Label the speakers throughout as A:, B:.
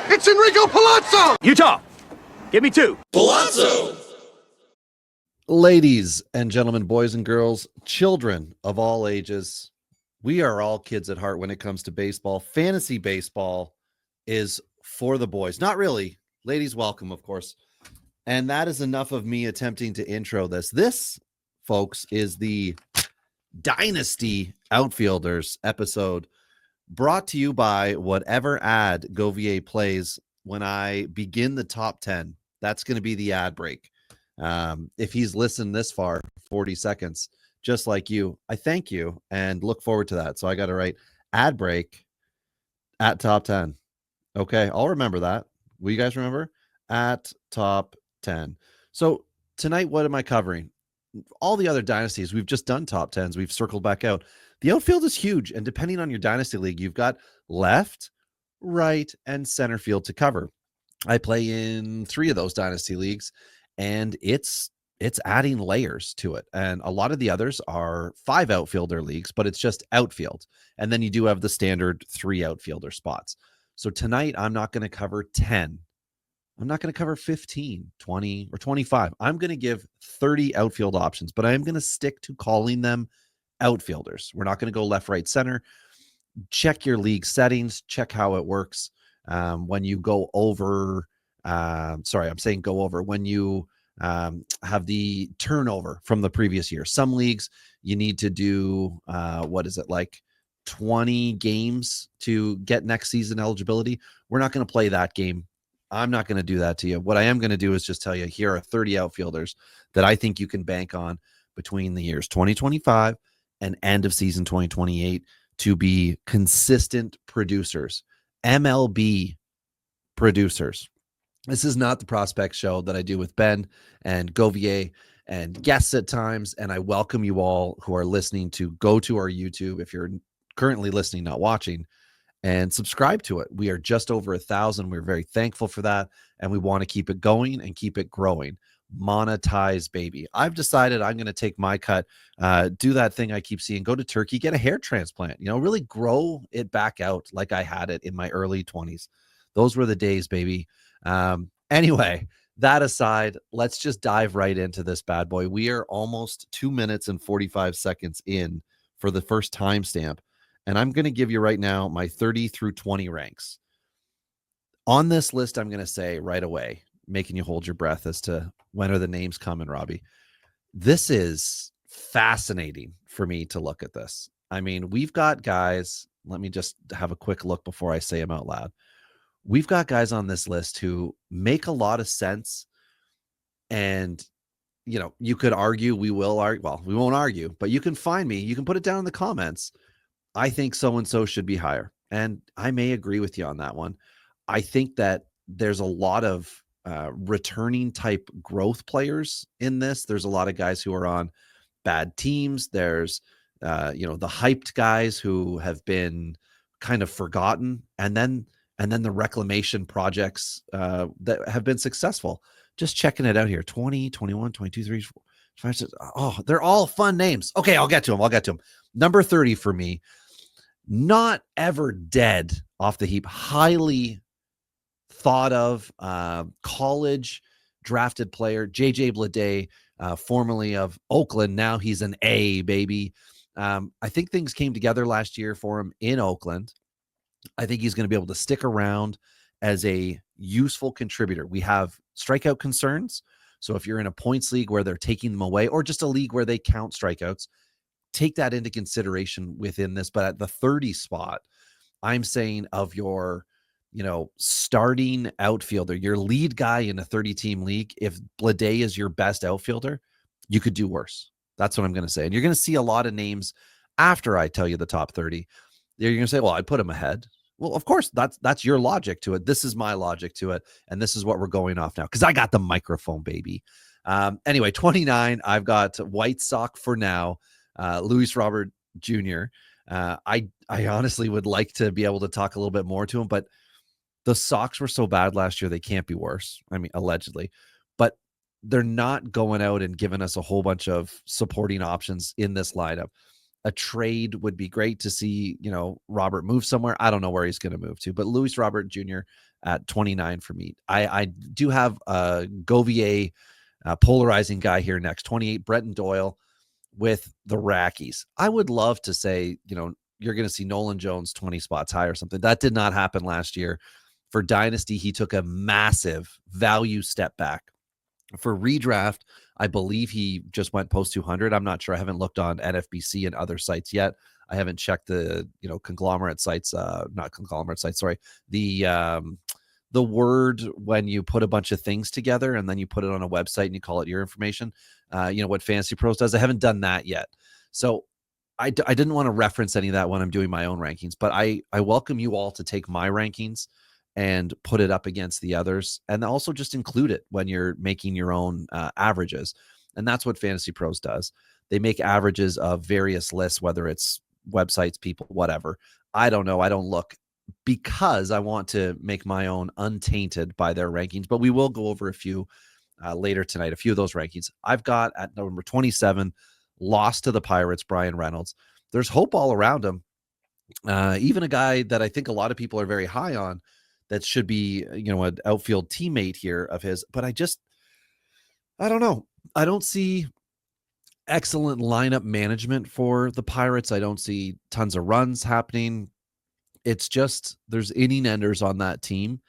A: It's Enrico Palazzo!
B: Utah, give me 2.
C: Palazzo!
D: Ladies and gentlemen, boys and girls, children of all ages, we are all kids at heart when it comes to baseball. Fantasy baseball is for the boys. Not really. Ladies, welcome, of course. And that is enough of me attempting to intro this. This, folks, is the Dynasty Outfielders episode brought to you by whatever ad Govier plays when I begin the top 10. That's going to be the ad break. If he's listened this far, 40 seconds, just like you, I thank you and look forward to that. So I got to write ad break at top 10. Okay, I'll remember that. Will you guys remember? At top 10. So tonight, what am I covering? All the other dynasties, we've just done top 10s. We've circled back out. The outfield is huge, and depending on your dynasty league, you've got left, right, and center field to cover. I play in 3 of those dynasty leagues, and it's adding layers to it. And a lot of the others are 5 outfielder leagues, but it's just outfield. And then you do have the standard 3 outfielder spots. So tonight, I'm not going to cover 10. I'm not going to cover 15, 20, or 25. I'm going to give 30 outfield options, but I am going to stick to calling them outfielders. We're not going to go left, right, center. Check your league settings. Check how it works. When you go over, when you have the turnover from the previous year. Some leagues, you need to do, 20 games to get next season eligibility. We're not going to play that game. I'm not going to do that to you. What I am going to do is just tell you, here are 30 outfielders that I think you can bank on between the years 2025 and end of season 2028 to be consistent producers, MLB producers. This is not the prospect show that I do with Ben and Govier and guests at times. And I welcome you all who are listening to go to our YouTube if you're currently listening, not watching, and subscribe to it. We are just over 1,000. We're very thankful for that. And we want to keep it going and keep it growing. Monetize, baby. I've decided I'm going to take my cut, do that thing I keep seeing, go to Turkey, get a hair transplant, really grow it back out like I had it in my early 20s. Those were the days, baby. Anyway, that aside, let's just dive right into this bad boy. We are almost 2 minutes and 45 seconds in for the first timestamp. And I'm going to give you right now my 30 through 20 ranks. On this list, I'm going to say right away, making you hold your breath as to when are the names coming, Robbie. This is fascinating for me to look at this. I mean, we've got guys, let me just have a quick look before I say them out loud. We've got guys on this list who make a lot of sense. And, you could argue, we will argue. Well, we won't argue, but you can find me. You can put it down in the comments. I think so-and-so should be higher. And I may agree with you on that one. I think that there's a lot of returning type growth players in this. There's a lot of guys who are on bad teams. There's, the hyped guys who have been kind of forgotten. And then the reclamation projects that have been successful. Just checking it out here. 20, 21, 22, 3, 4, 5, 6. Oh, they're all fun names. Okay, I'll get to them. Number 30 for me. Not ever dead off the heap, highly thought of college drafted player, JJ Bleday, formerly of Oakland. Now he's an A, baby. I think things came together last year for him in Oakland. I think he's going to be able to stick around as a useful contributor. We have strikeout concerns. So if you're in a points league where they're taking them away, or just a league where they count strikeouts, take that into consideration within this. But at the 30 spot, I'm saying of your, starting outfielder, your lead guy in a 30-team league, if Bleday is your best outfielder, you could do worse. That's what I'm going to say. And you're going to see a lot of names after I tell you the top 30. You're going to say, well, I'd put him ahead. Well, of course, that's your logic to it. This is my logic to it. And this is what we're going off now, because I got the microphone, baby. Anyway, 29, I've got White Sox for now. Luis Robert Jr. I honestly would like to be able to talk a little bit more to him, but the Sox were so bad last year, they can't be worse. I mean, allegedly, but they're not going out and giving us a whole bunch of supporting options in this lineup. a trade would be great to see, Robert move somewhere. I don't know where he's going to move to, but Luis Robert Jr. at 29 for me. I do have a Govier polarizing guy here next, 28, Bretton Doyle with the Rockies. I would love to say, you're going to see Nolan Jones 20 spots high or something. That did not happen last year. For Dynasty, he took a massive value step back. For redraft, I believe he just went post 200. I'm not sure. I haven't looked on NFBC and other sites yet. I haven't checked the, conglomerate sites, not conglomerate sites, sorry. The word when you put a bunch of things together and then you put it on a website and you call it your information, what Fantasy Pros does. I haven't done that yet. So I didn't want to reference any of that when I'm doing my own rankings, but I welcome you all to take my rankings and put it up against the others, and also just include it when you're making your own averages. And that's what Fantasy Pros does. They make averages of various lists, whether it's websites, people, whatever. I don't know. I don't look, because I want to make my own untainted by their rankings, but we will go over a few later tonight, a few of those rankings. I've got at number 27, lost to the Pirates, Brian Reynolds. There's hope all around him. Even a guy that I think a lot of people are very high on, that should be, an outfield teammate here of his. But I don't know. I don't see excellent lineup management for the Pirates. I don't see tons of runs happening. It's just, there's inning enders on that team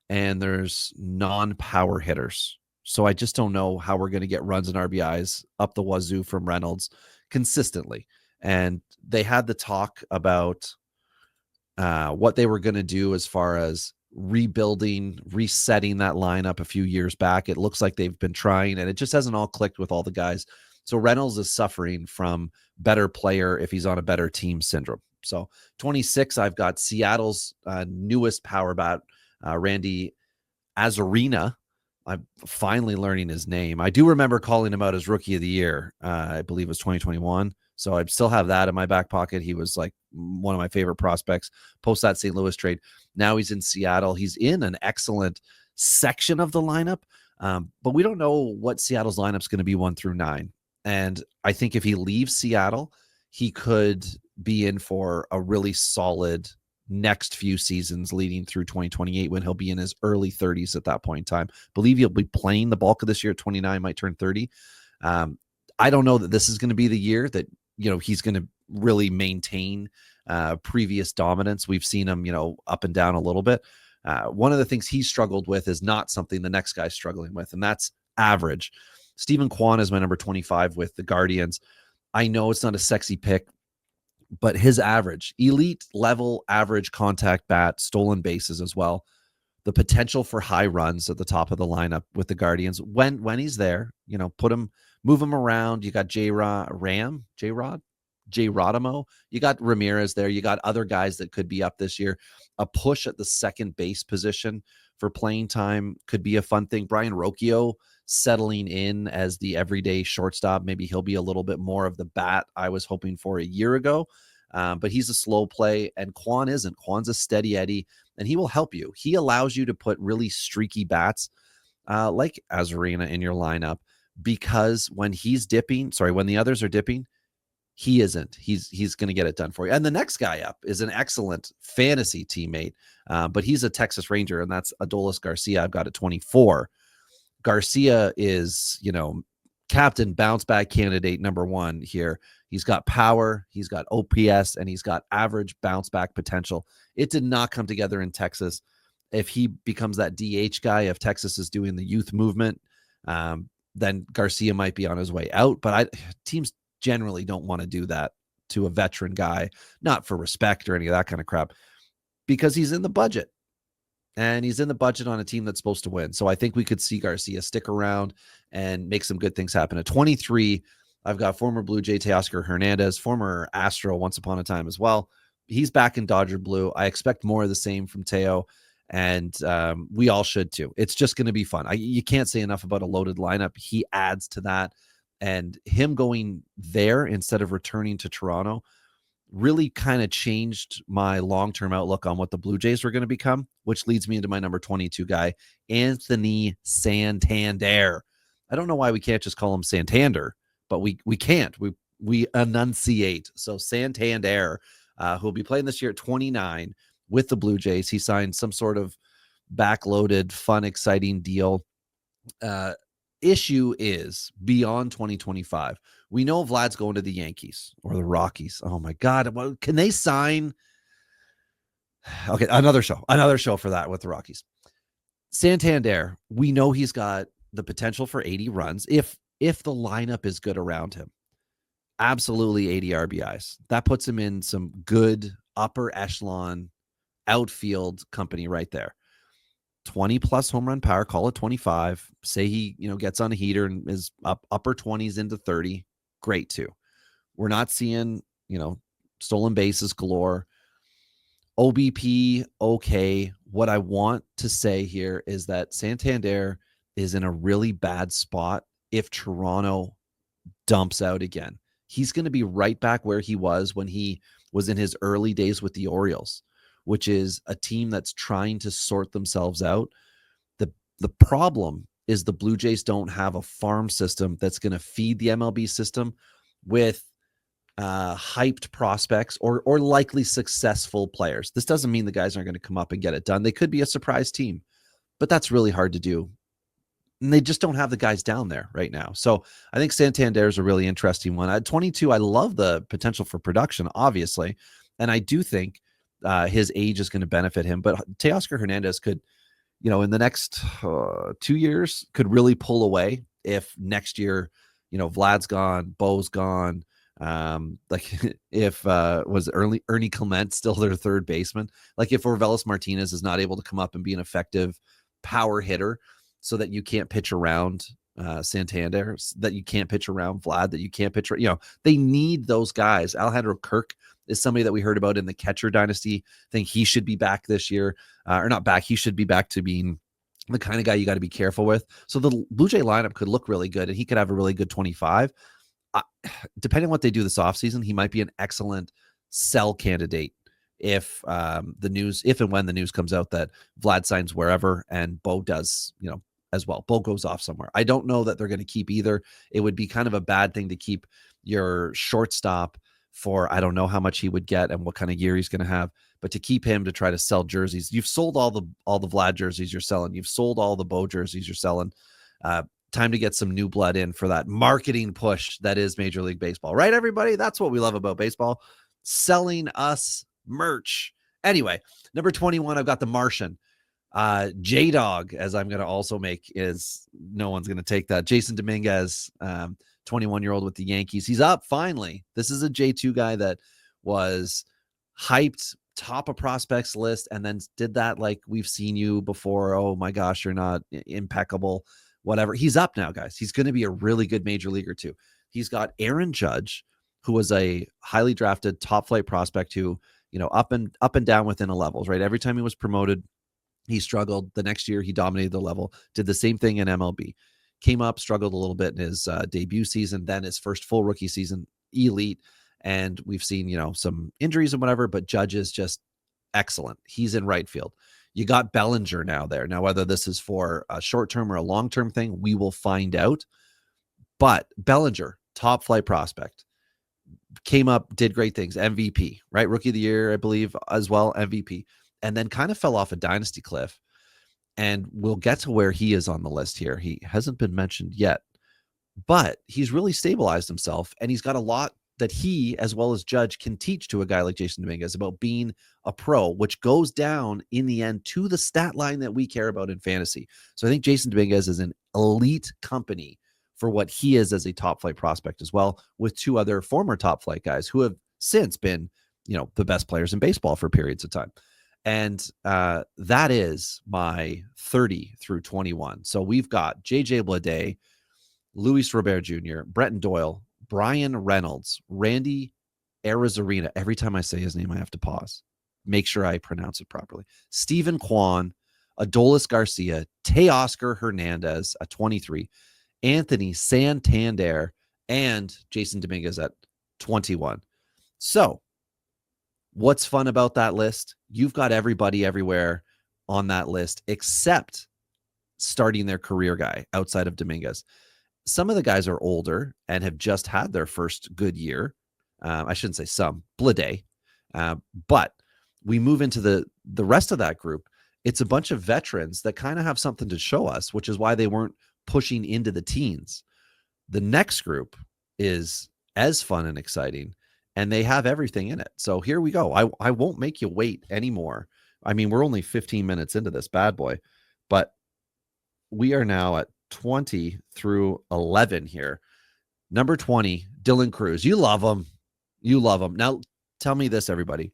D: and there's non-power hitters. So I just don't know how we're going to get runs and RBIs up the wazoo from Reynolds consistently. And they had the talk about what they were going to do as far as rebuilding, resetting that lineup a few years back. It looks like they've been trying, and it just hasn't all clicked with all the guys. So Reynolds is suffering from better player if he's on a better team syndrome. So 26, I've got Seattle's newest power bat, Randy Arozarena. I'm finally learning his name. I do remember calling him out as Rookie of the Year. I believe it was 2021. So I still have that in my back pocket. He was like one of my favorite prospects post that St. Louis trade. Now he's in Seattle. He's in an excellent section of the lineup, but we don't know what Seattle's lineup is going to be 1 through 9. And I think if he leaves Seattle, he could be in for a really solid next few seasons leading through 2028, when he'll be in his early 30s at that point in time. Believe he'll be playing the bulk of this year at 29, might turn 30. I don't know that this is going to be the year that, he's going to really maintain previous dominance. We've seen him, up and down a little bit. One of the things he struggled with is not something the next guy's struggling with, and that's average. Stephen Kwan is my number 25 with the Guardians. I know it's not a sexy pick, but his average, elite level average contact bat, stolen bases as well. The potential for high runs at the top of the lineup with the Guardians when he's there, move him around. You got J-Rodamo. You got Ramirez there. You got other guys that could be up this year. A push at the second base position for playing time could be a fun thing. Brian Rocchio settling in as the everyday shortstop. Maybe he'll be a little bit more of the bat I was hoping for a year ago. But he's a slow play, and Kwan isn't. Kwan's a steady Eddie, and he will help you. He allows you to put really streaky bats like Arozarena in your lineup, because when the others are dipping, he isn't. He's going to get it done for you. And the next guy up is an excellent fantasy teammate, but he's a Texas Ranger, and that's Adolis Garcia. I've got at 24. Garcia is, captain bounce back candidate number 1 here. He's got power, he's got OPS, and he's got average bounce back potential. It did not come together in Texas. If he becomes that DH guy, if Texas is doing the youth movement, then Garcia might be on his way out. But teams generally don't want to do that to a veteran guy, not for respect or any of that kind of crap, because he's in the budget. And he's in the budget on a team that's supposed to win. So I think we could see Garcia stick around and make some good things happen. At 23, I've got former Blue Jay Teoscar Hernandez, former Astro once upon a time as well. He's back in Dodger blue. I expect more of the same from Teo, and we all should too. It's just going to be fun. You can't say enough about a loaded lineup. He adds to that, and him going there instead of returning to Toronto really kind of changed my long-term outlook on what the Blue Jays were going to become, which leads me into my number 22 guy, Anthony Santander. I don't know why we can't just call him Santander, but we can't. we enunciate. So Santander, who will be playing this year at 29 with the Blue Jays. He signed some sort of backloaded, fun, exciting deal. Issue is beyond 2025. We know Vlad's going to the Yankees or the Rockies. Oh my God. Can they sign? Okay. Another show for that with the Rockies. Santander, we know he's got the potential for 80 runs if the lineup is good around him. Absolutely 80 RBIs. That puts him in some good upper echelon outfield company right there. 20 plus home run power, call it 25. Say he, gets on a heater and is upper 20s into 30. Great too. We're not seeing, stolen bases galore. OBP, okay. What I want to say here is that Santander is in a really bad spot if Toronto dumps out again. He's going to be right back where he was when he was in his early days with the Orioles, which is a team that's trying to sort themselves out. The problem is the Blue Jays don't have a farm system that's going to feed the MLB system with hyped prospects or likely successful players. This doesn't mean the guys aren't going to come up and get it done. They could be a surprise team, but that's really hard to do. And they just don't have the guys down there right now. So I think Santander is a really interesting one. At 22, I love the potential for production, obviously. And I do think his age is going to benefit him. But Teoscar Hernandez could, in the next 2 years, could really pull away if next year, Vlad's gone, Bo's gone. Like if was Ernie Clement still their third baseman? Like if Orvelis Martinez is not able to come up and be an effective power hitter, so that you can't pitch around Santander, that you can't pitch around Vlad, that you can't pitch, they need those guys. Alejandro Kirk is somebody that we heard about in the catcher dynasty. I think he should be back this year, or not back. He should be back to being the kind of guy you got to be careful with. So the Blue Jay lineup could look really good, and he could have a really good 25. Depending on what they do this offseason, he might be an excellent sell candidate if and when the news comes out that Vlad signs wherever and Bo does, as well. Bo goes off somewhere. I don't know that they're going to keep either. It would be kind of a bad thing to keep your shortstop for, I don't know how much he would get and what kind of year he's going to have, but to keep him to try to sell jerseys. You've sold all the Vlad jerseys you're selling. You've sold all the Bo jerseys you're selling. Time to get some new blood in for that marketing push that is Major League Baseball. Right, everybody? That's what we love about baseball. Selling us merch. Anyway, number 21, I've got the Martian. J-Dog, as I'm going to also make, is no one's going to take that. Jason Dominguez, 21-year-old with the Yankees. He's up finally. This is a J2 guy that was hyped, top of prospects list, and then did that like we've seen you before. Oh my gosh, you're not impeccable. Whatever. He's up now, guys. He's going to be a really good major leaguer too. He's got Aaron Judge, who was a highly drafted top flight prospect who, up and down within the levels, right? Every time he was promoted, he struggled. The next year he dominated the level, did the same thing in MLB, came up, struggled a little bit in his debut season, then his first full rookie season, elite. And we've seen, some injuries and whatever, but Judge is just excellent. He's in right field. You got Bellinger now there. Now, whether this is for a short-term or a long-term thing, we will find out. But Bellinger, top flight prospect, came up, did great things. MVP, right? Rookie of the year, I believe, as well, MVP. And then kind of fell off a dynasty cliff. And we'll get to where he is on the list here. He hasn't been mentioned yet. But he's really stabilized himself, and he's got a lot that he, as well as Judge, can teach to a guy like Jason Dominguez about being a pro, which goes down in the end to the stat line that we care about in fantasy. So I think Jason Dominguez is an elite company for what he is as a top flight prospect as well, with two other former top flight guys who have since been, the best players in baseball for periods of time. And that is my 30 through 21. So we've got JJ Bleday, Luis Robert Jr., Bretton Doyle, Brian Reynolds, Randy Arozarena. Every time I say his name, I have to pause. Make sure I pronounce it properly. Stephen Kwan, Adolis Garcia, Teoscar Hernandez at 23, Anthony Santander, and Jason Dominguez at 21. So what's fun about that list? You've got everybody everywhere on that list except starting their career guy outside of Dominguez. some of the guys are older and have just had their first good year. I shouldn't say some, Blade. But we move into the rest of that group. It's a bunch of veterans that kind of have something to show us, which is why they weren't pushing into the teens. The next group is as fun and exciting, and they have everything in it. So here we go. I won't make you wait anymore. I mean, we're only 15 minutes into this bad boy, but we are now at 20 through 11 here. Number 20, Dylan Cruz. You love him. You love him. Now, tell me this, everybody.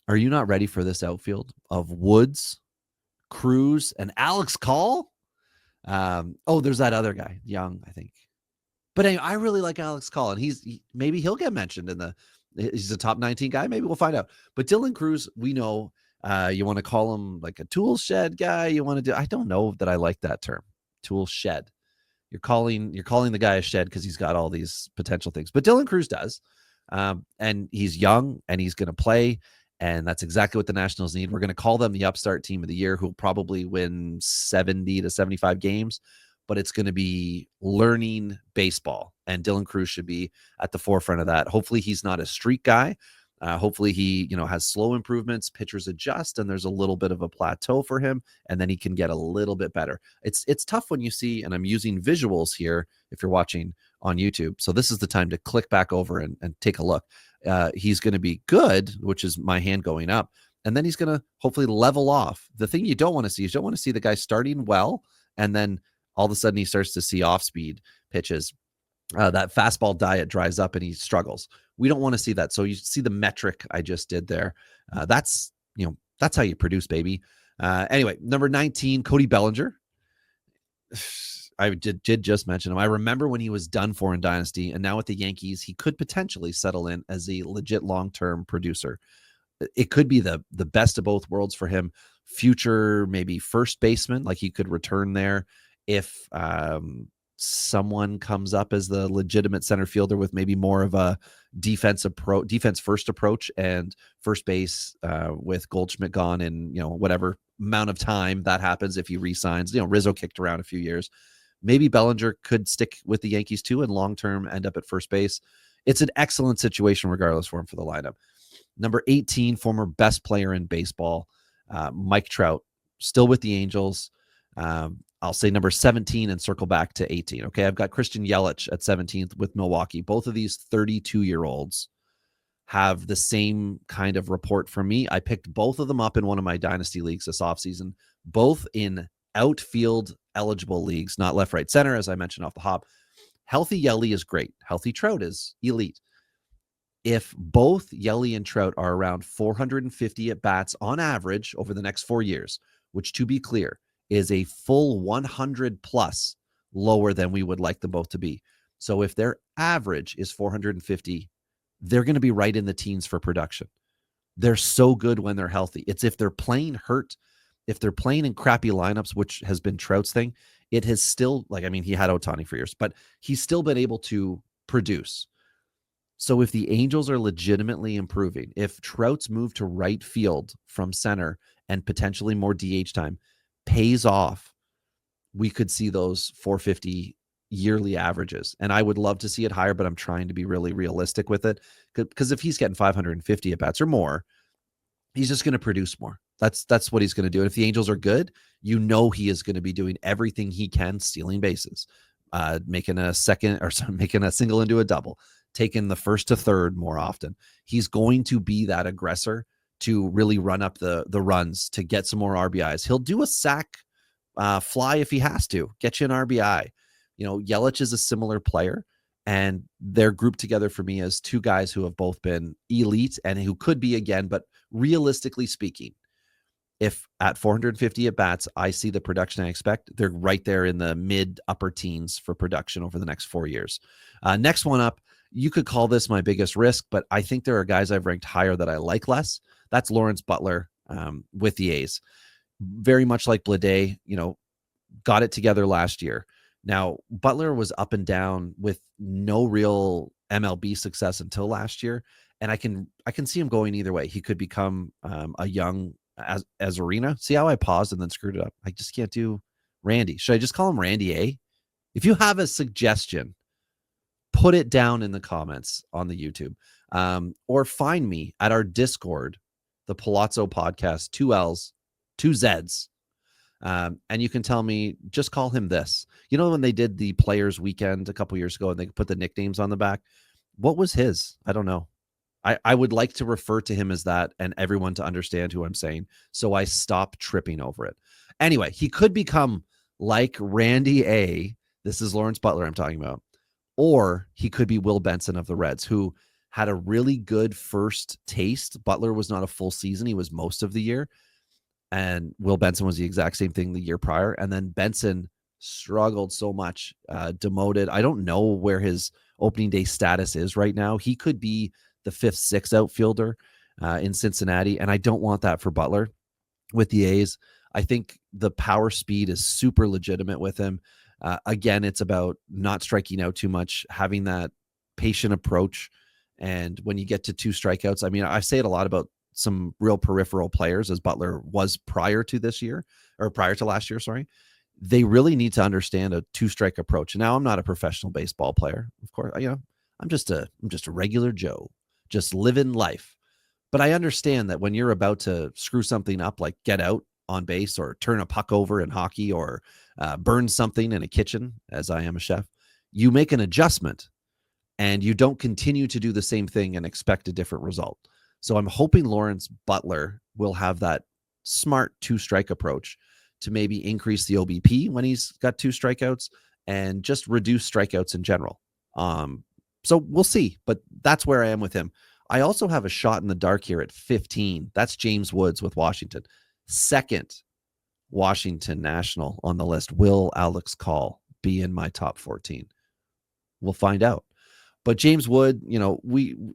D: Are you not ready for this outfield of Woods, Cruz, and Alex Call? There's that other guy, Young, I think. But anyway, I really like Alex Call, and maybe he'll get mentioned he's a top 19 guy. Maybe we'll find out. But Dylan Cruz, we know you want to call him like a tool shed guy. I don't know that I like that term, tool shed. You're calling the guy a shed because he's got all these potential things. But Dylan Cruz does. And he's young and he's going to play. And that's exactly what the Nationals need. We're going to call them the upstart team of the year, who'll probably win 70 to 75 games, but it's going to be learning baseball. And Dylan Cruz should be at the forefront of that. Hopefully he's not a streak guy. Hopefully he, has slow improvements, pitchers adjust, and there's a little bit of a plateau for him, and then he can get a little bit better. It's tough when you see, and I'm using visuals here if you're watching on YouTube. So this is the time to click back over and take a look. He's going to be good, which is my hand going up, and then he's going to hopefully level off. The thing you don't want to see is the guy starting well, and then all of a sudden he starts to see off-speed pitches. That fastball diet dries up and he struggles. We don't want to see that. So you see the metric I just did there. That's how you produce, baby. Anyway, number 19, Cody Bellinger. I did just mention him. I remember when he was done for in Dynasty, and now with the Yankees, he could potentially settle in as a legit long-term producer. It could be the best of both worlds for him. Future, maybe first baseman, like he could return there if someone comes up as the legitimate center fielder with maybe more of a defense first approach, and first base with Goldschmidt gone in, whatever amount of time that happens if he re-signs. Rizzo kicked around a few years. Maybe Bellinger could stick with the Yankees too and long-term end up at first base. It's an excellent situation regardless for him for the lineup. Number 18, former best player in baseball, Mike Trout, still with the Angels. I'll say number 17 and circle back to 18. Okay, I've got Christian Yelich at 17th with Milwaukee. Both of these 32-year-olds have the same kind of report from me. I picked both of them up in one of my Dynasty leagues this offseason, both in outfield eligible leagues, not left, right, center, as I mentioned off the hop. Healthy Yelly is great. Healthy Trout is elite. If both Yelly and Trout are around 450 at-bats on average over the next 4 years, which, to be clear, is a full 100 plus lower than we would like them both to be. So if their average is 450, they're going to be right in the teens for production. They're so good when they're healthy. It's if they're playing hurt, if they're playing in crappy lineups, which has been Trout's thing, it has still, he had Ohtani for years, but he's still been able to produce. So if the Angels are legitimately improving, if Trout's move to right field from center and potentially more DH time pays off, we could see those 450 yearly averages. And I would love to see it higher, but I'm trying to be really realistic with it, because if he's getting 550 at-bats or more, he's just going to produce more. That's what he's going to do. And if the Angels are good, he is going to be doing everything he can, stealing bases, making a single into a double, taking the first to third more often. He's going to be that aggressor to really run up the runs to get some more RBIs. He'll do a sack fly if he has to, get you an RBI. Yelich is a similar player, and they're grouped together for me as two guys who have both been elite and who could be again. But realistically speaking, if at 450 at-bats, I see the production I expect, they're right there in the mid-upper teens for production over the next 4 years. Next one up, you could call this my biggest risk, but I think there are guys I've ranked higher that I like less. That's Lawrence Butler with the A's. Very much like Blade, got it together last year. Now, Butler was up and down with no real MLB success until last year, and I can see him going either way. He could become a young Azarina. See how I paused and then screwed it up? I just can't do Randy. Should I just call him Randy A? If you have a suggestion, put it down in the comments on the YouTube, or find me at our Discord, the Palazzo Podcast, 2 L's, 2 Z's. And you can tell me, just call him this. You know, when they did the Players Weekend a couple years ago and they put the nicknames on the back, what was his? I don't know. I would like to refer to him as that and everyone to understand who I'm saying, so I stop tripping over it. Anyway, he could become like Randy A. This is Lawrence Butler I'm talking about. Or he could be Will Benson of the Reds, who had a really good first taste. Butler was not a full season. He was most of the year. And Will Benson was the exact same thing the year prior. And then Benson struggled so much, demoted. I don't know where his opening day status is right now. He could be the 5th, 6th outfielder in Cincinnati. And I don't want that for Butler with the A's. I think the power speed is super legitimate with him. Again, it's about not striking out too much, having that patient approach. And when you get to 2 strikeouts, I mean, I say it a lot about some real peripheral players, as Butler was prior to this year, or prior to last year, sorry. They really need to understand a 2-strike approach. Now, I'm not a professional baseball player, of course. I'm just a regular Joe, just living life. But I understand that when you're about to screw something up, like get out on base or turn a puck over in hockey or burn something in a kitchen, as I am a chef, you make an adjustment and you don't continue to do the same thing and expect a different result. So I'm hoping Lawrence Butler will have that smart 2-strike approach to maybe increase the OBP when he's got 2 strikeouts and just reduce strikeouts in general. So we'll see, but that's where I am with him. I also have a shot in the dark here at 15. That's James Woods with Washington. 2nd Washington National on the list. Will Alex Call be in my top 14? We'll find out. But James Wood,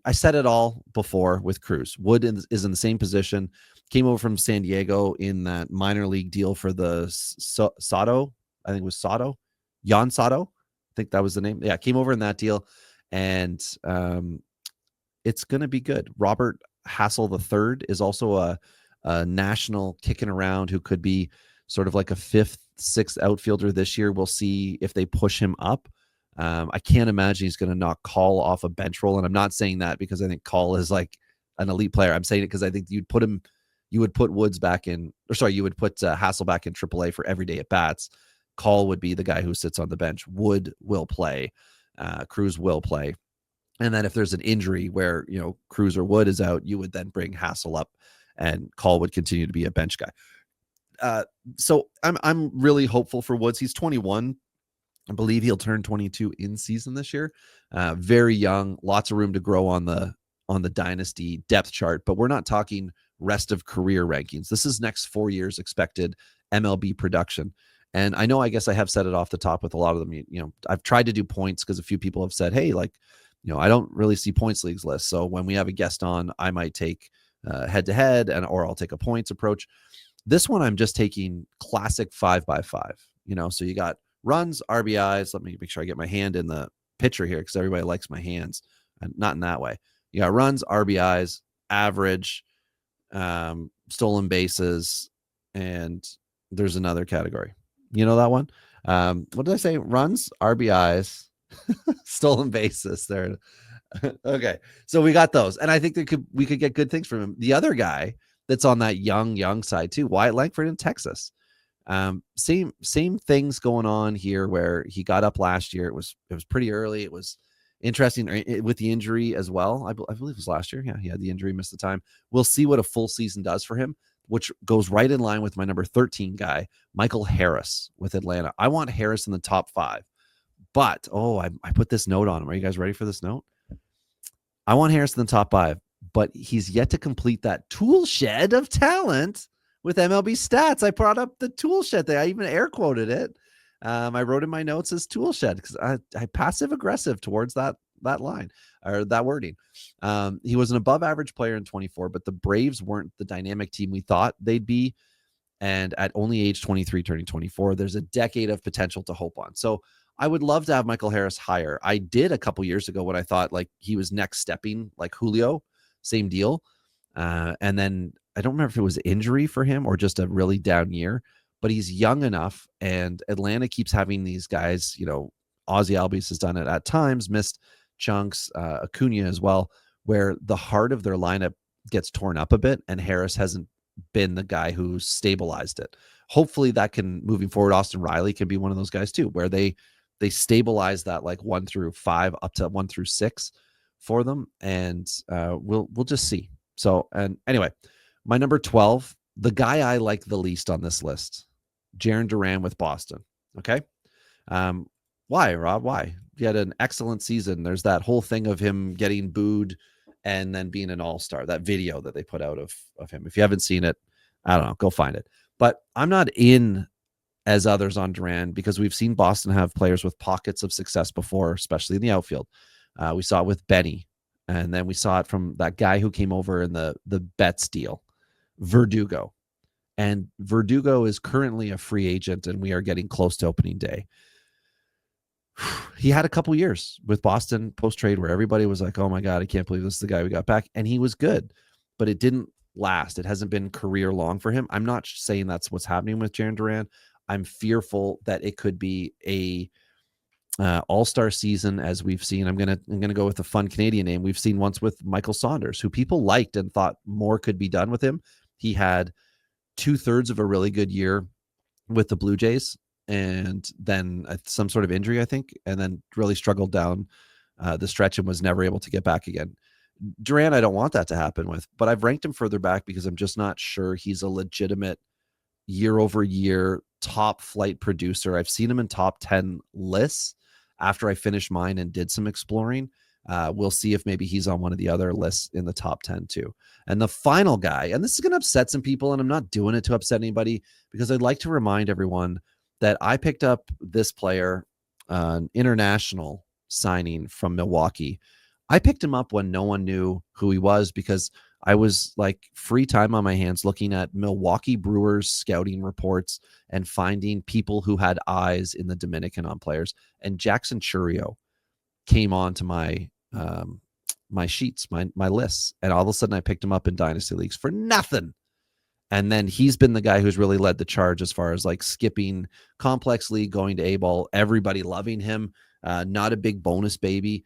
D: I said it all before with Cruz. Wood is in the same position. Came over from San Diego in that minor league deal for the Sato. I think it was Sato. Jan Sato. I think that was the name. Yeah, came over in that deal. And it's going to be good. Robert Hassel III is also a national kicking around who could be sort of like a 5th, 6th outfielder this year. We'll see if they push him up. I can't imagine he's going to knock Call off a bench role. And I'm not saying that because I think Call is like an elite player. I'm saying it because I think you would put Woods back in, you would put Hassel back in AAA for every day at bats. Call would be the guy who sits on the bench. Wood will play. Cruz will play. And then if there's an injury where, Cruz or Wood is out, you would then bring Hassel up and Call would continue to be a bench guy. So I'm really hopeful for Woods. He's 21. I believe he'll turn 22 in season this year. Very young, lots of room to grow on the Dynasty depth chart, but we're not talking rest of career rankings. This is next 4 years expected MLB production. And I know, I guess I have said it off the top with a lot of them. I've tried to do points because a few people have said, hey, I don't really see points leagues lists. So when we have a guest on, I might take head to head or I'll take a points approach. This one, I'm just taking classic 5x5, so you got runs, RBIs. Let me make sure I get my hand in the picture here because everybody likes my hands. And not in that way. You got runs, RBIs, average, stolen bases, and there's another category. You know that one? What did I say? Runs, RBIs, stolen bases. There. Okay. So we got those. And I think we could get good things from him. The other guy that's on that young side too, Wyatt Langford in Texas. Same things going on here where he got up last year. It was pretty early. It was interesting with the injury as well. I believe it was last year. Yeah, he had the injury, missed the time. We'll see what a full season does for him, which goes right in line with my number 13 guy, Michael Harris with Atlanta. I want Harris in the top 5, but I put this note on him. Are you guys ready for this note? I want Harris in the top 5, but he's yet to complete that tool shed of talent with MLB stats. I brought up the tool shed there. I even air quoted it. I wrote in my notes as tool shed because I passive aggressive towards that line or that wording. He was an above average player in 24, but the Braves weren't the dynamic team we thought they'd be. And at only age 23, turning 24, there's a decade of potential to hope on. So I would love to have Michael Harris higher. I did a couple years ago when I thought like he was next stepping like Julio, same deal. And then I don't remember if it was injury for him or just a really down year, but he's young enough, and Atlanta keeps having these guys, Ozzy Albies has done it at times, missed chunks, Acuna as well, where the heart of their lineup gets torn up a bit, and Harris hasn't been the guy who stabilized it. Hopefully that can, moving forward, Austin Riley can be one of those guys too, where they stabilize that like 1 through 5 up to 1 through 6 for them, and we'll just see. So, and anyway, my number 12, the guy I like the least on this list, Jarren Duran with Boston. Okay. Why, Rob? Why? He had an excellent season. There's that whole thing of him getting booed and then being an all-star, that video that they put out of him. If you haven't seen it, I don't know, go find it. But I'm not in as others on Duran because we've seen Boston have players with pockets of success before, especially in the outfield. We saw it with Benny, and then we saw it from that guy who came over in the Betts deal, Verdugo. And Verdugo is currently a free agent, and we are getting close to opening day. He had a couple years with Boston post-trade where everybody was like, oh my God, I can't believe this is the guy we got back. And he was good, but it didn't last. It hasn't been career long for him. I'm not saying that's what's happening with Jarren Duran. I'm fearful that it could be a all-star season, as we've seen. I'm gonna go with a fun Canadian name. We've seen once with Michael Saunders, who people liked and thought more could be done with him. He had 2/3 of a really good year with the Blue Jays, and then some sort of injury, I think, and then really struggled down the stretch and was never able to get back again. Duran, I don't want that to happen with, but I've ranked him further back because I'm just not sure he's a legitimate year-over-year top flight producer. I've seen him in top 10 lists after I finished mine and did some exploring. We'll see if maybe he's on one of the other lists in the top 10 too. And the final guy, and this is going to upset some people, and I'm not doing it to upset anybody because I'd like to remind everyone that I picked up this player, an international signing from Milwaukee. I picked him up when no one knew who he was because I was like free time on my hands looking at Milwaukee Brewers scouting reports and finding people who had eyes in the Dominican on players. And Jackson Chourio came on to my my sheets, my lists. And all of a sudden I picked him up in Dynasty leagues for nothing. And then he's been the guy who's really led the charge as far as like skipping complex league, going to A-ball, everybody loving him. Not a big bonus baby.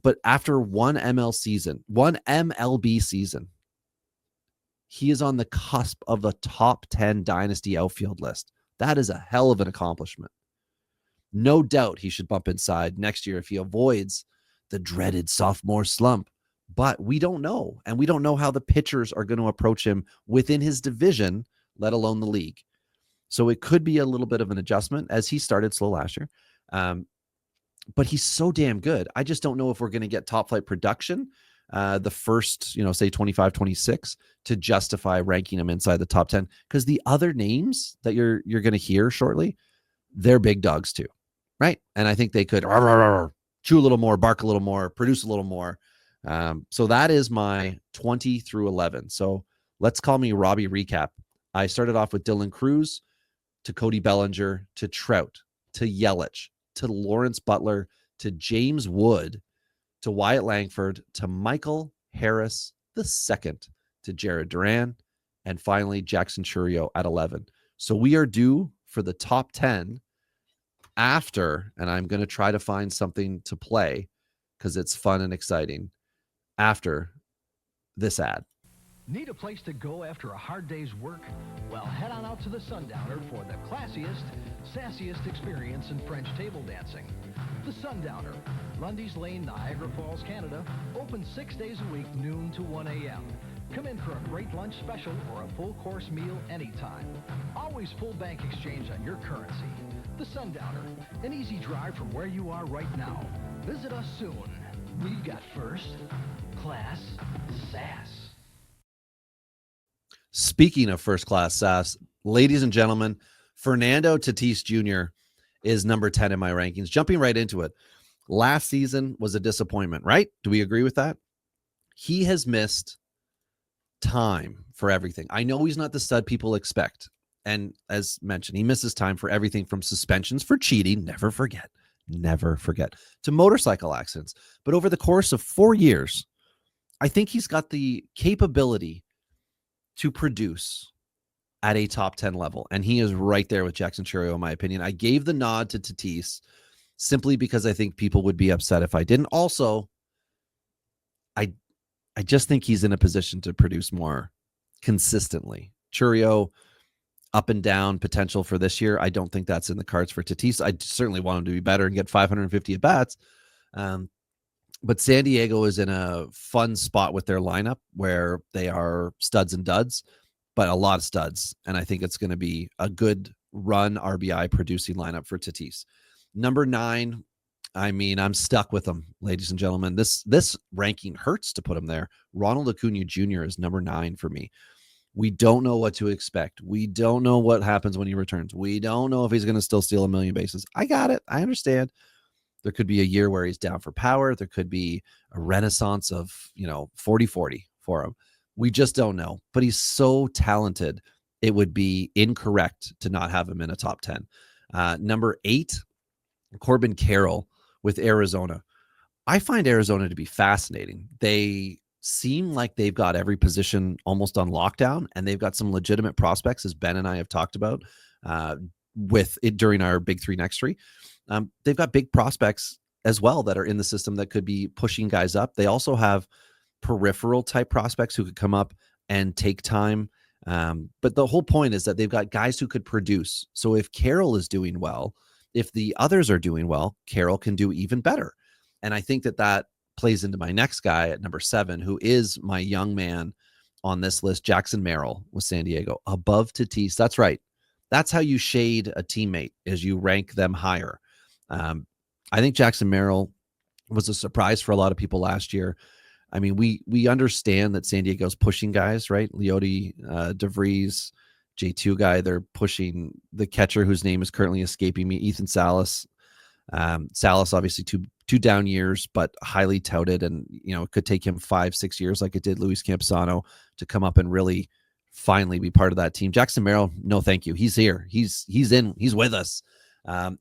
D: But after one MLB season, he is on the cusp of the top 10 Dynasty outfield list. That is a hell of an accomplishment. No doubt he should bump inside next year if he avoids the dreaded sophomore slump. But we don't know, and we don't know how the pitchers are going to approach him within his division, let alone the league. So it could be a little bit of an adjustment as he started slow last year. But he's so damn good. I just don't know if we're going to get top flight production the first, say 25, 26 to justify ranking him inside the top 10. Because the other names that you're going to hear shortly, they're big dogs too, right? And I think they could chew a little more, bark a little more, produce a little more. So that is my 20 through 11. So let's call me Robbie recap. I started off with Dylan Cruz to Cody Bellinger to Trout to Yelich to Lawrence Butler to James Wood to Wyatt Langford to Michael Harris II to Jarren Duran, and finally Jackson Chourio at 11. So we are due for the top 10 after, and I'm going to try to find something to play because it's fun and exciting after this ad.
A: Need a place to go after a hard day's work? Well, head on out to the Sundowner for the classiest, sassiest experience in French table dancing. The Sundowner, Lundy's Lane, Niagara Falls, Canada, open 6 days a week, noon to 1 a.m. Come in for a great lunch special or a full course meal anytime. Always full bank exchange on your currency. The Sundowner, an easy drive from where you are right now. Visit us soon. We've got first class sass.
D: Speaking of first class sass, ladies and gentlemen, Fernando Tatis Jr. is number 10 in my rankings. Jumping right into it. Last season was a disappointment, right? Do we agree with that? He has missed time for everything. I know he's not the stud people expect. And as mentioned, he misses time for everything from suspensions for cheating, never forget, to motorcycle accidents. But over the course of 4 years, I think he's got the capability to produce at a top 10 level. And he is right there with Jackson Chourio, in my opinion. I gave the nod to Tatis simply because I think people would be upset if I didn't. Also, I just think he's in a position to produce more consistently. Chourio, up and down potential for this year. I don't think that's in the cards for Tatis. I certainly want him to be better and get 550 at bats. But San Diego is in a fun spot with their lineup where they are studs and duds, but a lot of studs. And I think it's going to be a good run RBI producing lineup for Tatis. Number 9, I mean, I'm stuck with him, ladies and gentlemen. This ranking hurts to put him there. Ronald Acuna Jr. is number 9 for me. We don't know what to expect. We don't know what happens when he returns. We don't know if he's going to still steal a million bases. I got it. I understand. There could be a year where he's down for power. There could be a renaissance of, 40-40 for him. We just don't know. But he's so talented, it would be incorrect to not have him in a top 10. Number 8, Corbin Carroll with Arizona. I find Arizona to be fascinating. They seem like they've got every position almost on lockdown, and they've got some legitimate prospects, as Ben and I have talked about with it during our Big 3 Next 3. They've got big prospects as well that are in the system that could be pushing guys up. They also have peripheral type prospects who could come up and take time. But the whole point is that they've got guys who could produce. So if Carroll is doing well, if the others are doing well, Carroll can do even better. And I think that plays into my next guy at number 7, who is my young man on this list, Jackson Merrill with San Diego, above Tatis. That's right. That's how you shade a teammate, is you rank them higher. I think Jackson Merrill was a surprise for a lot of people last year. I mean, we understand that San Diego's pushing guys, right? Leody, DeVries, J2 guy. They're pushing the catcher whose name is currently escaping me, Ethan Salas. Salas, obviously two down years, but highly touted, and it could take him 5-6 years, like it did Luis Campusano, to come up and really finally be part of that team. Jackson Merrill, no thank you. He's here. He's with us.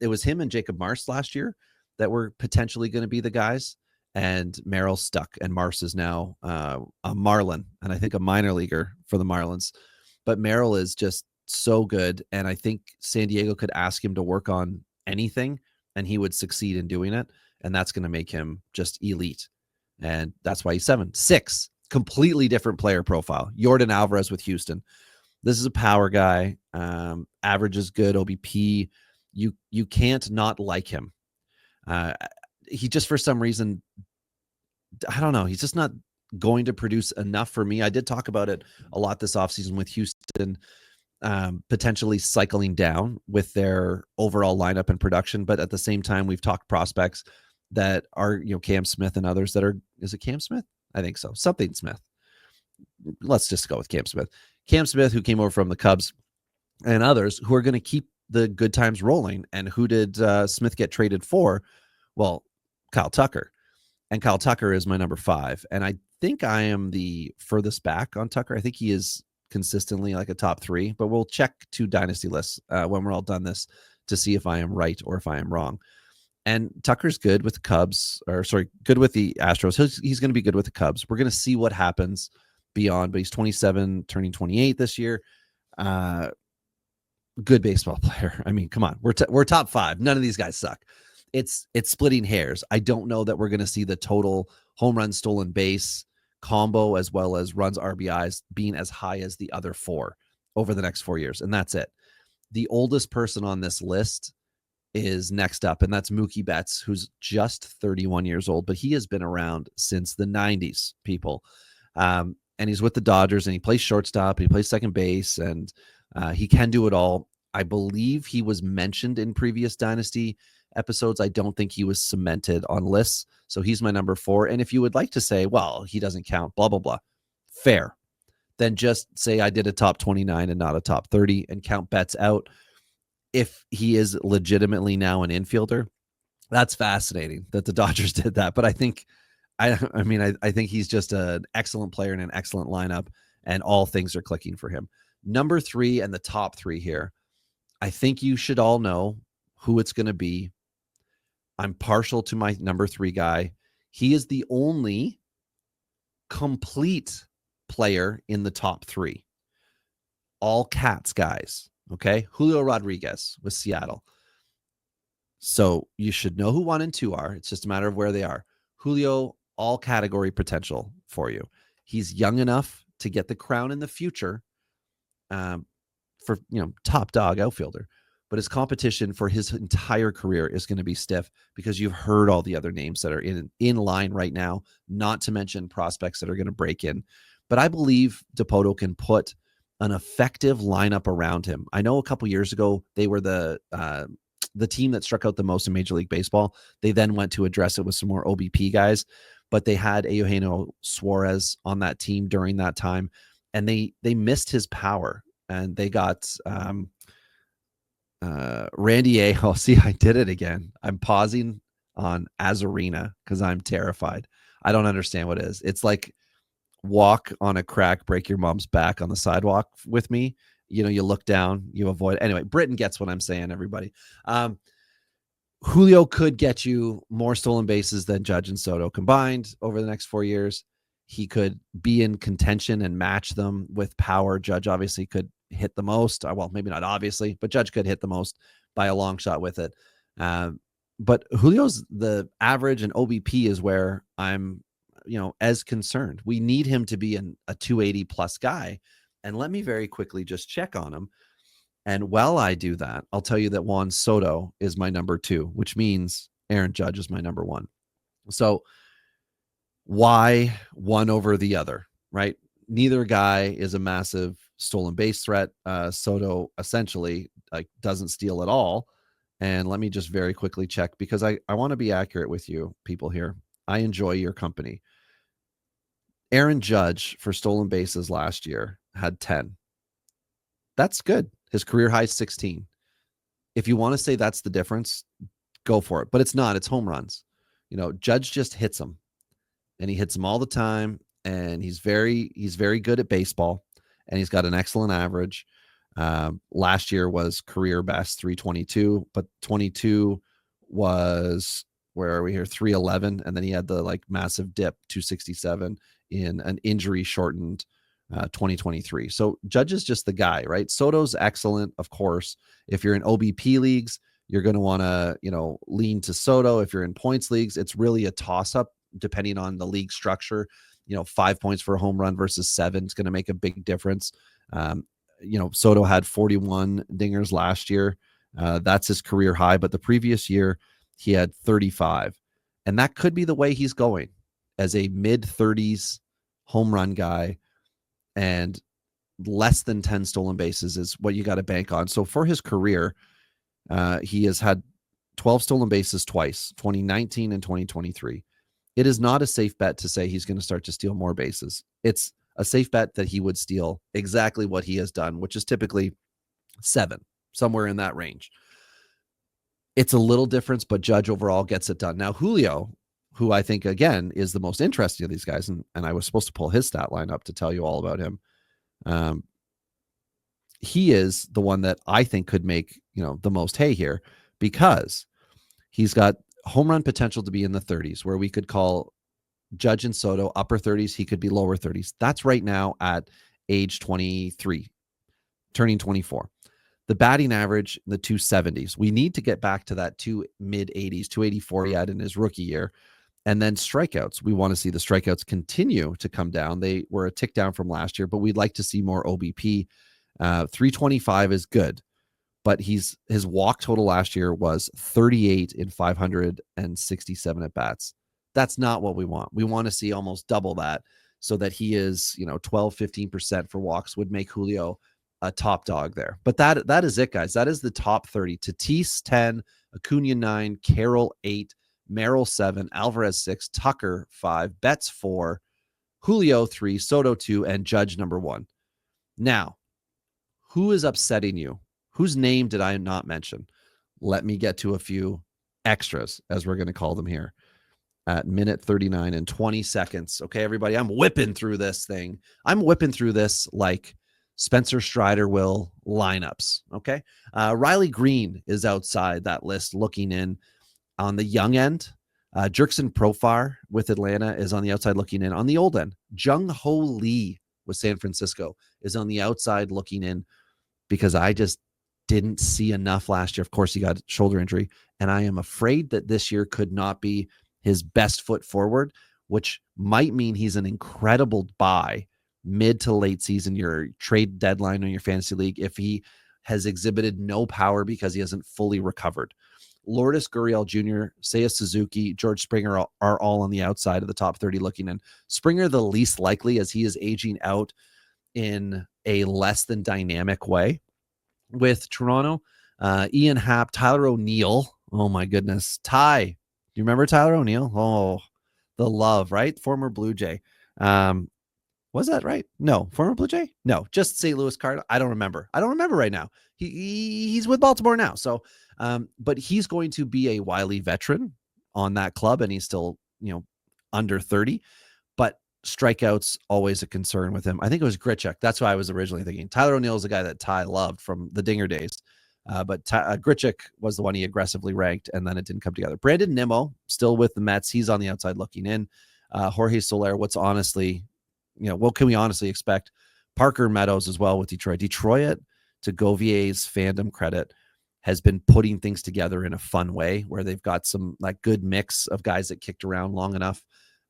D: It was him and Jacob Marsh last year that were potentially going to be the guys, and Merrill stuck, and Marsh is now a Marlin, and I think a minor leaguer for the Marlins. But Merrill is just so good, and I think San Diego could ask him to work on anything, and he would succeed in doing it, and that's going to make him just elite. And that's why he's 7. 6, completely different player profile. Yordan Alvarez with Houston. This is a power guy. Average is good. OBP. You can't not like him. He just, for some reason, I don't know. He's just not going to produce enough for me. I did talk about it a lot this offseason with Houston, potentially cycling down with their overall lineup and production. But at the same time, we've talked prospects that are, Cam Smith and others that are, is it Cam Smith? I think so. Something Smith. Let's just go with Cam Smith. Cam Smith, who came over from the Cubs, and others who are going to keep the good times rolling. And who did Smith get traded for? Well, Kyle Tucker. And Kyle Tucker is my number 5. And I think I am the furthest back on Tucker. I think he is consistently like a top 3, but we'll check 2 dynasty lists when we're all done this to see if I am right or if I am wrong. And Tucker's good with the Cubs, good with the Astros. He's going to be good with the Cubs. We're going to see what happens beyond, but he's 27, turning 28 this year. Good baseball player. I mean, come on, we're top 5. None of these guys suck. It's splitting hairs. I don't know that we're going to see the total home run, stolen base combo, as well as runs, RBIs, being as high as the other 4 over the next 4 years. And that's it. The oldest person on this list is next up, and that's Mookie Betts, who's just 31 years old, but he has been around since the 90s, people. And he's with the Dodgers, and he plays shortstop, and he plays second base, and he can do it all. I believe he was mentioned in previous Dynasty episodes. I don't think he was cemented on lists. So he's my number 4. And if you would like to say, well, he doesn't count, blah, blah, blah, fair. Then just say I did a top 29 and not a top 30 and count Betts out. If he is legitimately now an infielder, that's fascinating that the Dodgers did that. But I think, I think he's just an excellent player in an excellent lineup, and all things are clicking for him. Number 3 and the top 3 here. I think you should all know who it's going to be. I'm partial to my number 3 guy. He is the only complete player in the top 3. all cats guys. Okay. Julio Rodriguez with Seattle. So you should know who 1 and 2 are. It's just a matter of where they are. Julio, all category potential for you. He's young enough to get the crown in the future for, top dog outfielder. But his competition for his entire career is going to be stiff because you've heard all the other names that are in line right now, not to mention prospects that are going to break in. But I believe Dipoto can put an effective lineup around him. I know a couple years ago, they were the team that struck out the most in Major League Baseball. They then went to address it with some more OBP guys, but they had Eugenio Suarez on that team during that time, and they missed his power, and they got Randy A. Oh, see, I did it again. I'm pausing on Azarina because I'm terrified. I don't understand what it is. It's like walk on a crack, break your mom's back on the sidewalk with me. You look down, you avoid. Anyway, Britain gets what I'm saying, everybody. Julio could get you more stolen bases than Judge and Soto combined over the next 4 years. He could be in contention and match them with power. Judge obviously could hit the most. Well, maybe not obviously, but Judge could hit the most by a long shot with it. But Julio's the average, and OBP is where I'm, as concerned. We need him to be a 280 plus guy. And let me very quickly just check on him. And while I do that, I'll tell you that Juan Soto is my number 2, which means Aaron Judge is my number 1. So why one over the other, right? Neither guy is a massive stolen base threat. Soto essentially doesn't steal at all. And let me just very quickly check, because I want to be accurate with you people here. I enjoy your company. Aaron Judge for stolen bases last year had 10. That's good. His career high is 16. If you want to say that's the difference, go for it. But it's not. It's home runs. Judge just hits them, and he hits them all the time. And he's very good at baseball, and he's got an excellent average. Last year was career best 322, but 22 was, where are we here? 311. And then he had the massive dip 267 in an injury shortened 2023. So Judge is just the guy, right? Soto's excellent, of course. If you're in OBP leagues, you're going to want to, lean to Soto. If you're in points leagues, it's really a toss up depending on the league structure. 5 points for a home run versus 7 is going to make a big difference. Soto had 41 dingers last year. That's his career high, but the previous year he had 35. And that could be the way he's going, as a mid-30s home run guy, and less than 10 stolen bases is what you got to bank on. So for his career, he has had 12 stolen bases twice, 2019 and 2023. It is not a safe bet to say he's going to start to steal more bases. It's a safe bet that he would steal exactly what he has done, which is typically 7, somewhere in that range. It's a little difference, but Judge overall gets it done. Now, Julio, who I think, again, is the most interesting of these guys, and I was supposed to pull his stat line up to tell you all about him. He is the one that I think could make, the most hay here, because he's got home run potential to be in the 30s, where we could call Judge and Soto upper 30s. He could be lower 30s. That's right now at age 23, turning 24. The batting average in the 270s. We need to get back to that mid 80s, 284 he had in his rookie year. And then strikeouts. We want to see the strikeouts continue to come down. They were a tick down from last year, but we'd like to see more OBP. 325 is good, but his walk total last year was 38 in 567 at bats. That's not what we want. We want to see almost double that, so that he is, 12, 15% for walks would make Julio a top dog there. But that is it, guys. That is the top 30. Tatis 10, Acuna 9, Carroll 8, Merrill 7, Alvarez 6, Tucker 5, Betts 4, Julio 3, Soto 2, and Judge number 1. Now, who is upsetting you? Whose name did I not mention? Let me get to a few extras, as we're going to call them here, at minute 39 and 20 seconds. Okay, everybody, I'm whipping through this thing. I'm whipping through this like Spencer Strider will lineups. Okay. Riley Green is outside that list looking in on the young end. Jurickson Profar with Atlanta is on the outside looking in on the old end. Jung Ho Lee with San Francisco is on the outside looking in, because I just didn't see enough last year. Of course, he got a shoulder injury, and I am afraid that this year could not be his best foot forward, which might mean he's an incredible buy mid to late season, your trade deadline on your fantasy league, if he has exhibited no power because he hasn't fully recovered. Lourdes Gurriel Jr., Seiya Suzuki, George Springer are all on the outside of the top 30 looking in. Springer the least likely, as he is aging out in a less than dynamic way with Toronto. Ian Happ, Tyler O'Neill. Oh my goodness. Ty, do you remember Tyler O'Neill? Oh, the love, right? Former Blue Jay. Was that right? No. Former Blue Jay? No. Just St. Louis Cardinal. I don't remember right now. He's with Baltimore now. So, but he's going to be a wily veteran on that club, and he's still, under 30. But strikeouts always a concern with him. I think it was Grichuk. That's why I was originally thinking. Tyler O'Neill is a guy that Ty loved from the Dinger days. But Grichuk was the one he aggressively ranked, and then it didn't come together. Brandon Nimmo, still with the Mets. He's on the outside looking in. Jorge Soler, what can we honestly expect? Parker Meadows as well with Detroit. Detroit, to Govier's fandom credit, has been putting things together in a fun way where they've got some like good mix of guys that kicked around long enough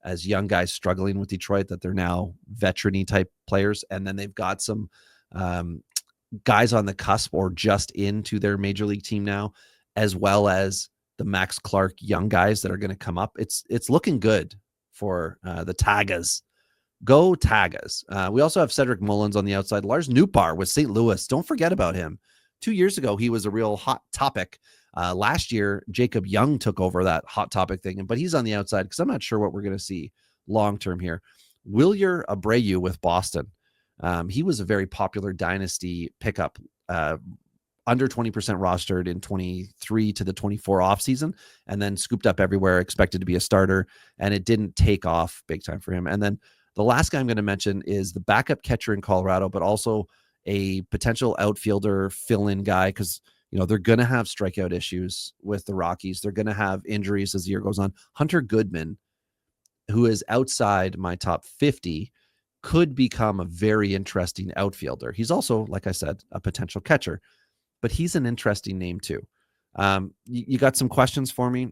D: as young guys struggling with Detroit that they're now veteran-y type players. And then they've got some guys on the cusp or just into their major league team now, as well as the Max Clark young guys that are going to come up. It's looking good for the Tagas. Go Tagas. We also have Cedric Mullins on the outside. Lars Nootbaar with St. Louis. Don't forget about him. 2 years ago, he was a real hot topic. Last year, Jacob Young took over that hot topic thing, but he's on the outside because I'm not sure what we're going to see long-term here. Wilyer Abreu with Boston. He was a very popular Dynasty pickup, under 20% rostered in 23 to the 24 offseason, and then scooped up everywhere, expected to be a starter, and it didn't take off big time for him. And then the last guy I'm going to mention is the backup catcher in Colorado, but also a potential outfielder fill-in guy because, they're going to have strikeout issues with the Rockies. They're going to have injuries as the year goes on. Hunter Goodman, who is outside my top 50, could become a very interesting outfielder. He's also, like I said, a potential catcher, but he's an interesting name too. You got some questions for me?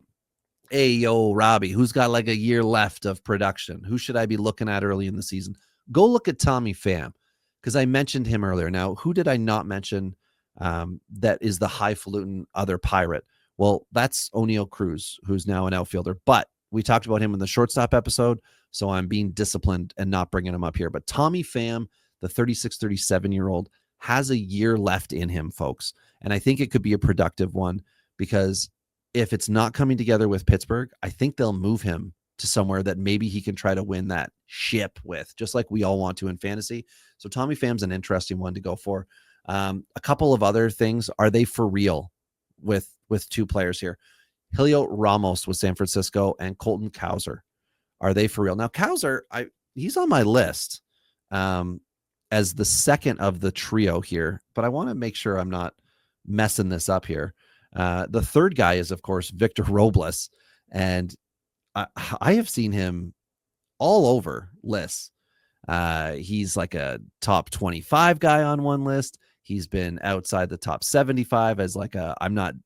D: Hey, yo, Robbie, who's got like a year left of production? Who should I be looking at early in the season? Go look at Tommy Pham, because I mentioned him earlier. Now, who did I not mention that is the highfalutin other Pirate? Well, that's O'Neill Cruz, who's now an outfielder. But we talked about him in the shortstop episode, so I'm being disciplined and not bringing him up here. But Tommy Pham, the 36, 37-year-old, has a year left in him, folks. And I think it could be a productive one because if it's not coming together with Pittsburgh, I think they'll move him to somewhere that maybe he can try to win that ship with, just like we all want to in fantasy. So Tommy Pham's an interesting one to go for. A couple of other things. Are they for real with two players here? Heliot Ramos with San Francisco and Colton Cowser. Are they for real? Now, Cowser, he's on my list as the second of the trio here, but I want to make sure I'm not messing this up here. The third guy is, of course, Victor Robles, and I have seen him all over lists. He's like a top 25 guy on one list. He's been outside the top 75 as like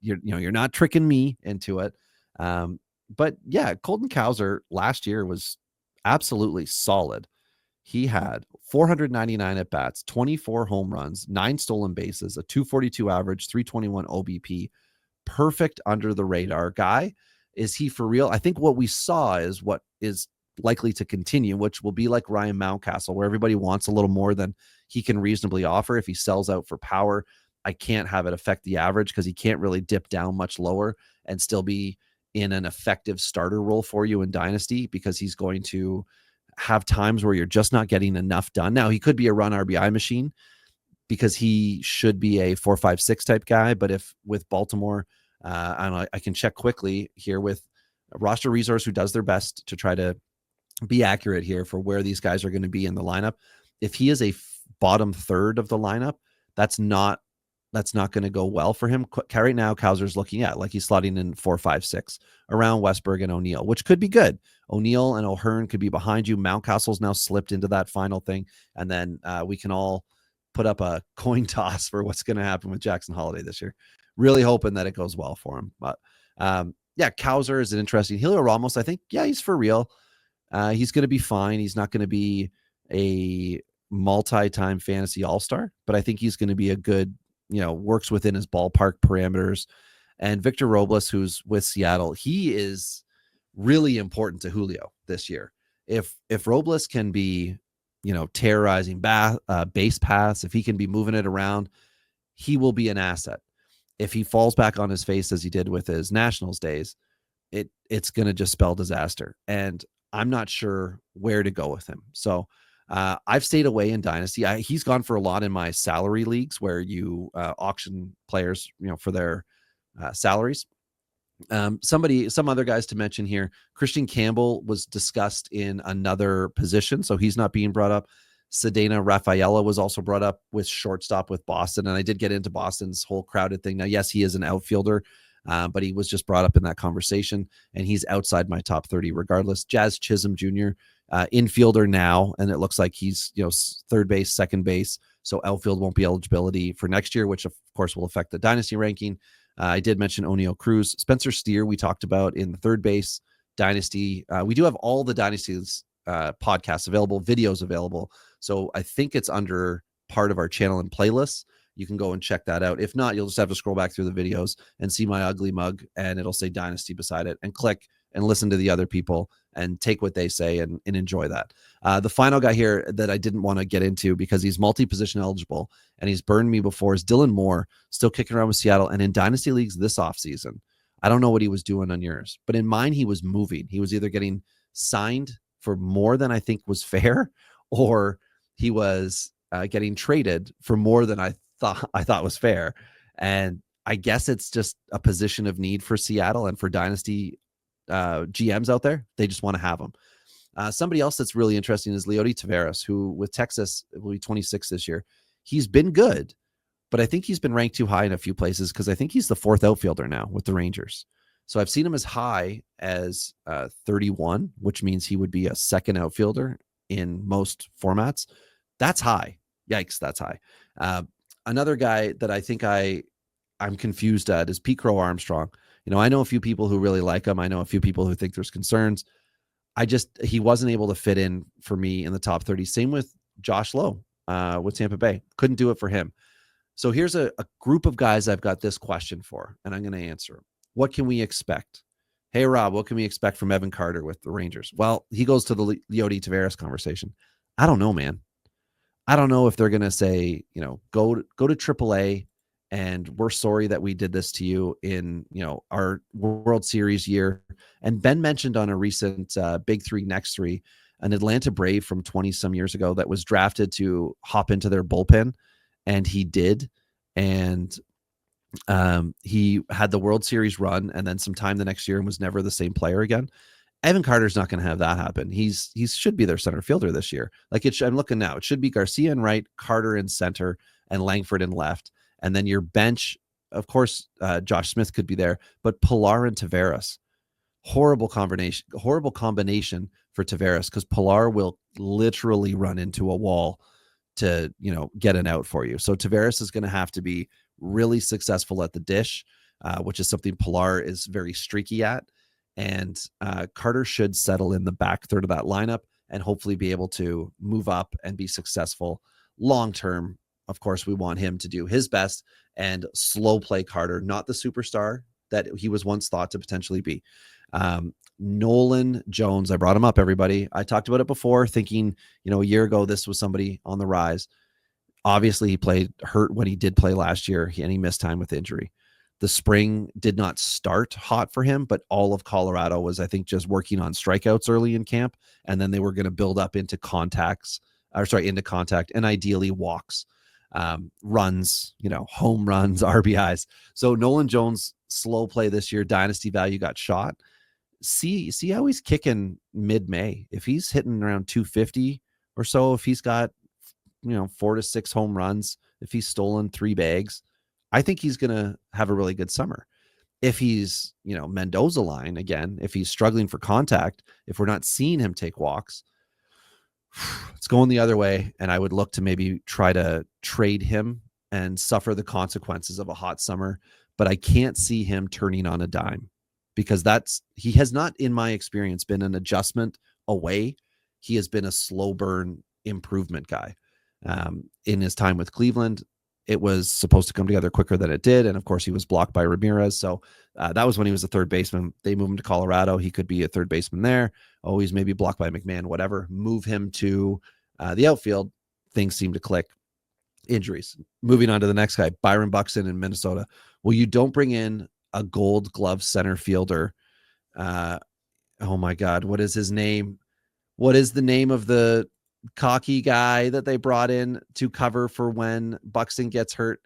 D: you're not tricking me into it. But yeah, Colton Cowser last year was absolutely solid. He had 499 at bats, 24 home runs, 9 stolen bases, a 242 average, 321 OBP. Perfect under the radar guy. Is he for real? I think what we saw is what is likely to continue, which will be like Ryan Mountcastle, where everybody wants a little more than he can reasonably offer. If he sells out for power, I can't have it affect the average because he can't really dip down much lower and still be in an effective starter role for you in Dynasty, because he's going to have times where you're just not getting enough done. Now, he could be a run RBI machine because he should be a 4-5-6 type guy. But if with Baltimore, I can check quickly here with Roster Resource, who does their best to try to be accurate here for where these guys are going to be in the lineup. If he is a bottom third of the lineup, that's not that's not going to go well for him. Right now, Kauser's looking at like he's slotting in 4, 5, 6 around Westberg and O'Neill, which could be good. O'Neill and O'Hearn could be behind you. Mountcastle's now slipped into that final thing. And then we can all put up a coin toss for what's going to happen with Jackson Holiday this year. Really hoping that it goes well for him. But yeah, Kauser is an interesting. Helio Ramos, I think, yeah, he's for real. He's going to be fine. He's not going to be a multi-time fantasy all-star, but I think he's going to be a good, works within his ballpark parameters. And Victor Robles, who's with Seattle, he is really important to Julio this year. If Robles can be, terrorizing base paths, if he can be moving it around, he will be an asset. If he falls back on his face as he did with his Nationals days, it's going to just spell disaster. And I'm not sure where to go with him. So I've stayed away in Dynasty. He's gone for a lot in my salary leagues where you auction players, for their salaries. Some other guys to mention here. Christian Campbell was discussed in another position, so he's not being brought up. Cedena Rafaela was also brought up with shortstop with Boston, and I did get into Boston's whole crowded thing. Now, yes, he is an outfielder, but he was just brought up in that conversation, and he's outside my top 30 regardless. Jazz Chisholm Jr., infielder now, and it looks like he's third base, second base, so outfield won't be eligibility for next year, which of course will affect the Dynasty ranking. I did mention O'Neill Cruz. Spencer Steer we talked about in the third base Dynasty. We do have all the Dynasties podcasts available, videos available. So I think it's under part of our channel and playlists. You can go and check that out. If not, you'll just have to scroll back through the videos and see my ugly mug, and it'll say Dynasty beside it, and click and listen to the other people and take what they say and enjoy that. The final guy here that I didn't want to get into because he's multi-position eligible and he's burned me before is Dylan Moore, still kicking around with Seattle. And in Dynasty leagues this offseason, I don't know what he was doing on yours, but in mine, he was moving. He was either getting signed for more than I think was fair, or he was getting traded for more than I thought was fair. And I guess it's just a position of need for Seattle and for Dynasty GMs out there. They just want to have him. Somebody else that's really interesting is Leody Taveras, who with Texas will be 26 this year. He's been good, but I think he's been ranked too high in a few places because I think he's the fourth outfielder now with the Rangers. So I've seen him as high as 31, which means he would be a second outfielder in most formats. That's high. Yikes, that's high. Another guy that I think I'm confused at is Pete Crow Armstrong. I know a few people who really like him. I know a few people who think there's concerns. He wasn't able to fit in for me in the top 30. Same with Josh Lowe with Tampa Bay. Couldn't do it for him. So here's a group of guys I've got this question for, and I'm going to answer. What can we expect? Hey, Rob, what can we expect from Evan Carter with the Rangers? Well, he goes to the Leody Taveras conversation. I don't know, man. I don't know if they're going to say, go to AAA, and we're sorry that we did this to you in, our World Series year. And Ben mentioned on a recent Big Three, Next Three, an Atlanta Brave from 20 some years ago that was drafted to hop into their bullpen, and he did. And he had the World Series run and then some time the next year and was never the same player again. Evan Carter's not going to have that happen. He should be their center fielder this year. I'm looking now. It should be Garcia in right, Carter in center, and Langford in left. And then your bench, of course, Josh Smith could be there, but Pilar and Taveras. Horrible combination for Taveras, because Pilar will literally run into a wall to, get an out for you. So Taveras is going to have to be really successful at the dish, which is something Pilar is very streaky at. And Carter should settle in the back third of that lineup and hopefully be able to move up and be successful long term. Of course, we want him to do his best and slow play Carter, not the superstar that he was once thought to potentially be. Nolan Jones, I brought him up, everybody. I talked about it before, thinking, a year ago, this was somebody on the rise. Obviously, he played hurt when he did play last year, and he missed time with injury. The spring did not start hot for him, but all of Colorado was, I think, just working on strikeouts early in camp, and then they were going to build up into contact and ideally walks, runs, home runs, RBIs. So Nolan Jones, slow play this year, dynasty value got shot. See how he's kicking mid-May. If he's hitting around 250 or so, if he's got 4 to 6 home runs, if he's stolen 3 bags, I think he's going to have a really good summer. If he's, Mendoza line again, if he's struggling for contact, if we're not seeing him take walks, it's going the other way. And I would look to maybe try to trade him and suffer the consequences of a hot summer. But I can't see him turning on a dime, because he has not, in my experience, been an adjustment away. He has been a slow burn improvement guy. In his time with Cleveland, it was supposed to come together quicker than it did. And of course, he was blocked by Ramirez. So that was when he was a third baseman. They moved him to Colorado. He could be a third baseman there. Oh, he's maybe blocked by McMahon, whatever. Move him to the outfield. Things seem to click. Injuries. Moving on to the next guy, Byron Buxton in Minnesota. Well, you don't bring in a Gold Glove center fielder. Oh my God, what is his name? What is the name of the cocky guy that they brought in to cover for when Buxton gets hurt?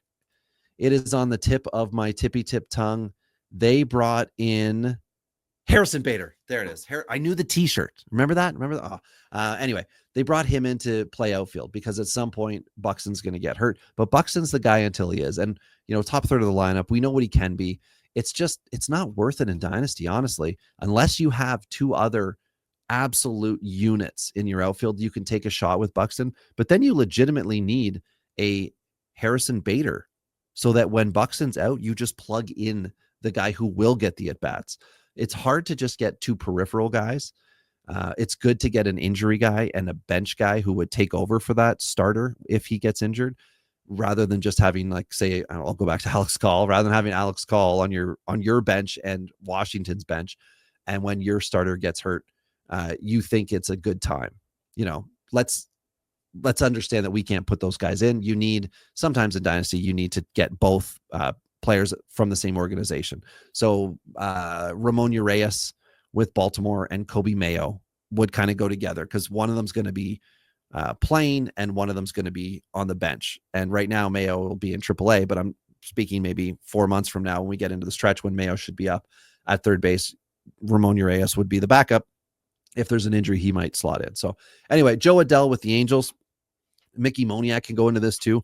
D: It is on the tip of my tippy tip tongue. They brought in Harrison Bader. There it is. I knew the t-shirt. Remember that? Anyway, they brought him in to play outfield because at some point Buxton's going to get hurt, but Buxton's the guy until he is. And, top third of the lineup, we know what he can be. It's not worth it in Dynasty, honestly, unless you have two other absolute units in your outfield. You can take a shot with Buxton, but then you legitimately need a Harrison Bader so that when Buxton's out, you just plug in the guy who will get the at-bats. It's hard to just get two peripheral guys. It's good to get an injury guy and a bench guy who would take over for that starter if he gets injured, rather than just having, like, say, I'll go back to Alex Call, rather than having Alex Call on your bench and Washington's bench. And when your starter gets hurt, you think it's a good time. Let's understand that we can't put those guys in. Sometimes in Dynasty, you need to get both players from the same organization. So Ramon Urias with Baltimore and Kobe Mayo would kind of go together, because one of them's going to be playing and one of them's going to be on the bench. And right now Mayo will be in AAA, but I'm speaking maybe 4 months from now when we get into the stretch when Mayo should be up at third base. Ramon Urias would be the backup. If there's an injury, he might slot in. So anyway, Joe Adell with the Angels. Mickey Moniak can go into this too.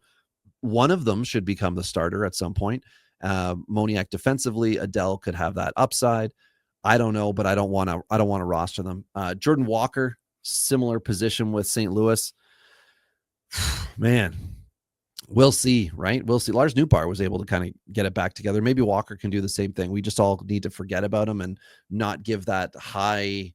D: One of them should become the starter at some point. Moniak defensively, Adell could have that upside. I don't know, but I don't want to roster them. Jordan Walker, similar position with St. Louis. Man, we'll see, right? We'll see. Lars Nootbaar was able to kind of get it back together. Maybe Walker can do the same thing. We just all need to forget about him and not give that high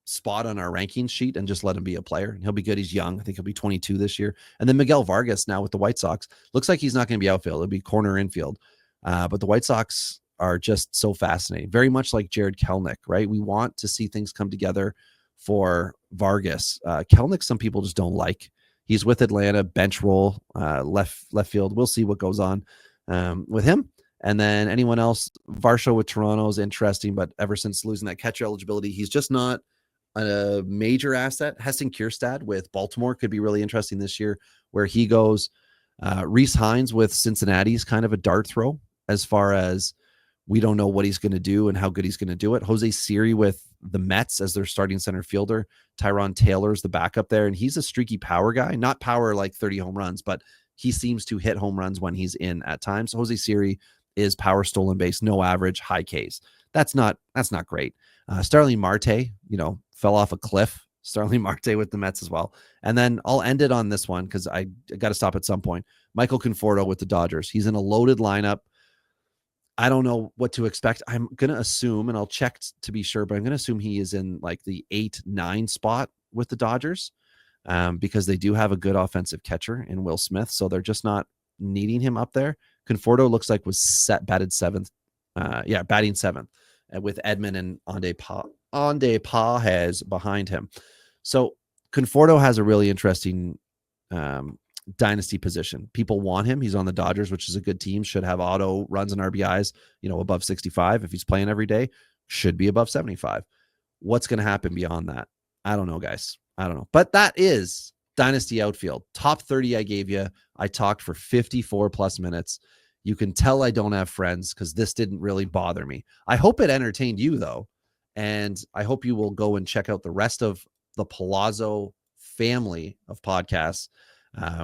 D: spot on our rankings sheet and just let him be a player. And he'll be good. He's young. I think he'll be 22 this year. And then Miguel Vargas now with the White Sox. Looks like he's not going to be outfield. It'll be corner infield. But the White Sox are just so fascinating. Very much like Jared Kelenic, right? We want to see things come together for Vargas. Kelenic, some people just don't like. He's with Atlanta, bench role, left field. We'll see what goes on with him. And then anyone else, Varsho with Toronto is interesting, but ever since losing that catcher eligibility, he's just not a major asset. Heston Kjerstad with Baltimore could be really interesting this year where he goes. Rhys Hines with Cincinnati is kind of a dart throw as far as we don't know what he's going to do and how good he's going to do it. Jose Siri with the Mets as their starting center fielder. Tyron Taylor's the backup there, and he's a streaky power guy. Not power like 30 home runs, but he seems to hit home runs when he's in at times. Jose Siri is power stolen base, no average, high Ks. That's not great. Starling Marte, fell off a cliff. Starling Marte with the Mets as well. And then I'll end it on this one because I got to stop at some point. Michael Conforto with the Dodgers. He's in a loaded lineup. I don't know what to expect. I'm going to assume, and I'll check to be sure, but I'm going to assume he is in like the 8-9 spot with the Dodgers because they do have a good offensive catcher in Will Smith. So they're just not needing him up there. Conforto looks like was batting seventh with Edman and Ande Pages behind him. So Conforto has a really interesting dynasty position. People want him. He's on the Dodgers, which is a good team. Should have auto runs and RBIs, above 65. If he's playing every day, should be above 75. What's going to happen beyond that? I don't know, guys. I don't know. But that is Dynasty Outfield. Top 30 I gave you. I talked for 54 plus minutes. You can tell I don't have friends because this didn't really bother me. I hope it entertained you, though. And I hope you will go and check out the rest of the Palazzo family of podcasts.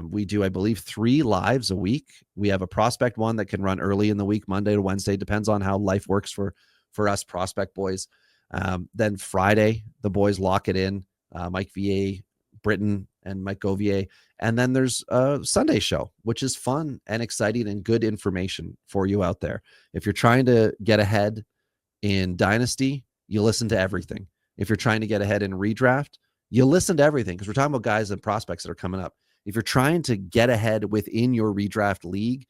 D: We do, I believe, 3 lives a week. We have a prospect one that can run early in the week, Monday to Wednesday, depends on how life works for us prospect boys. Then Friday, the boys lock it in. Mike VA, Britton, and Mike Govier. And then there's a Sunday show, which is fun and exciting and good information for you out there. If you're trying to get ahead in Dynasty, you listen to everything. If you're trying to get ahead in redraft, you listen to everything, because we're talking about guys and prospects that are coming up. If you're trying to get ahead within your redraft league,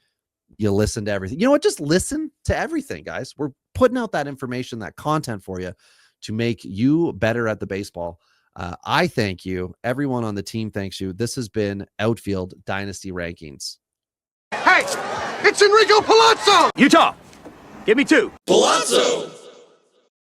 D: you listen to everything. You know what? Just listen to everything, guys. We're putting out that information, that content for you to make you better at the baseball. I thank you. Everyone on the team thanks you. This has been Outfield Dynasty Rankings.
B: Hey, it's Enrico Palazzo! Utah, give me 2.
C: Palazzo!